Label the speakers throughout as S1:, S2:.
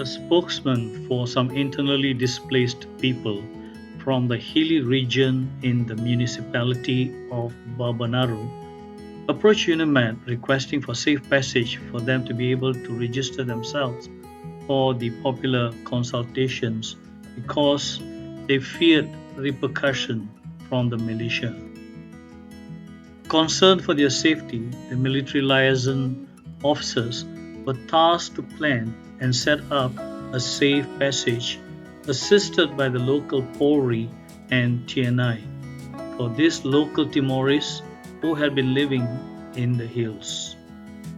S1: A spokesman for some internally displaced people from the hilly region in the Municipality of Bobonaro approached UNIMED requesting for safe passage for them to be able to register themselves for the popular consultations because they feared repercussion from the militia. Concerned for their safety, the military liaison officers were tasked to plan and set up a safe passage assisted by the local Pori and TNI for these local Timorese who had been living in the hills.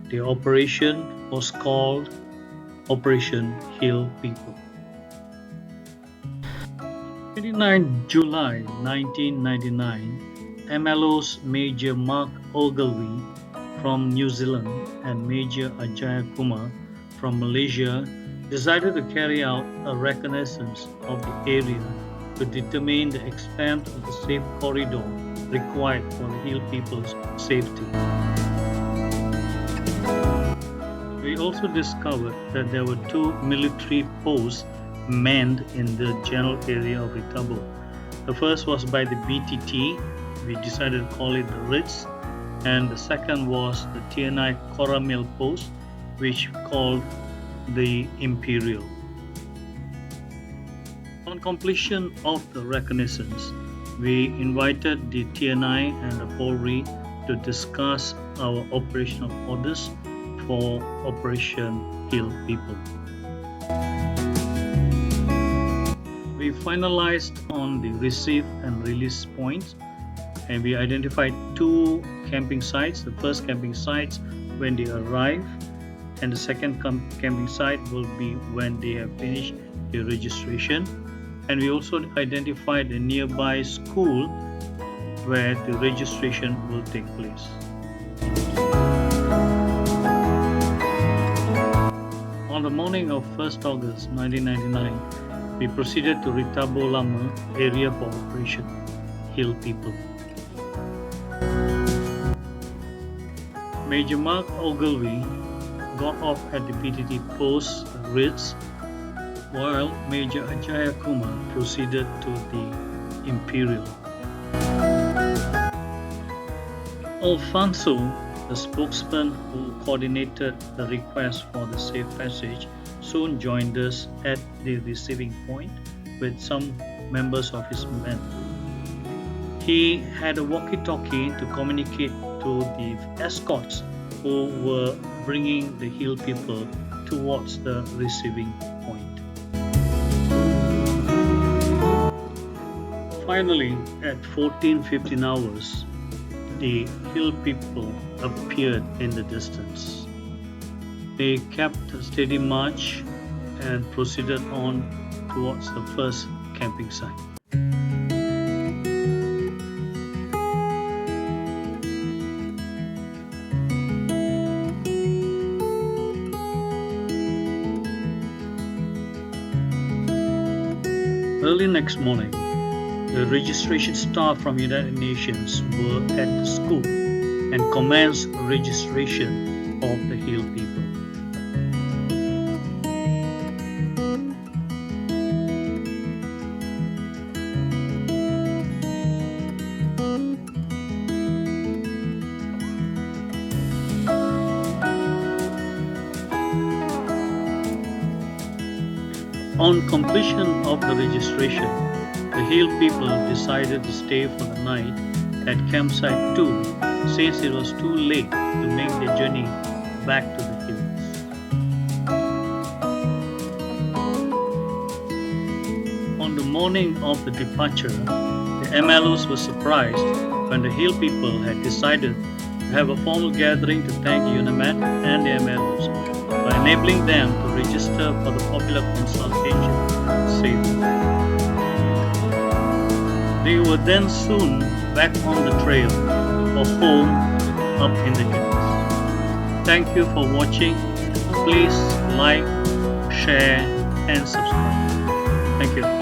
S1: The operation was called Operation Hill People. 29 July 1999, MLOs Major Mark Ogilvy from New Zealand and Major Ajaya Kumar from Malaysia decided to carry out a reconnaissance of the area to determine the extent of the safe corridor required for the Hill people's safety. We also discovered that there were two military posts manned in the general area of Ritabo. The first was by the BTT, we decided to call it the Ritz, and the second was the TNI Coramil post, which called the Imperial. On completion of the reconnaissance, we invited the TNI and the Pori to discuss our operational orders for Operation Hill People. We finalized on the receive and release points, and we identified two camping sites. The first camping site when they arrive, and the second camping site will be when they have finished their registration. And we also identified a nearby school where the registration will take place. On the morning of 1st August 1999, we proceeded to Ritabo Lama area for Operation Hill People. Major Mark Ogilvy got off at the PTT post Ritz, while Major Ajaya Kumar proceeded to the Imperial. Alfonso, the spokesman who coordinated the request for the safe passage, soon joined us at the receiving point with some members of his men. He had a walkie-talkie to communicate to the escorts who were bringing the Hill people towards the receiving point. Finally, at 14:15 hours, the Hill people appeared in the distance. They kept a steady march and proceeded on towards the first camping site. Early next morning, the registration staff from United Nations were at the school and commenced registration of the Hill people. On completion of the registration, the Hill people decided to stay for the night at campsite 2 since it was too late to make their journey back to the hills. On the morning of the departure, the MLOs were surprised when the Hill people had decided to have a formal gathering to thank UNIMED and the MLOs by enabling them to register for the Popular Consultation safely. They were then soon back on the trail for home up in the hills. Thank you for watching. Please like, share and subscribe. Thank you.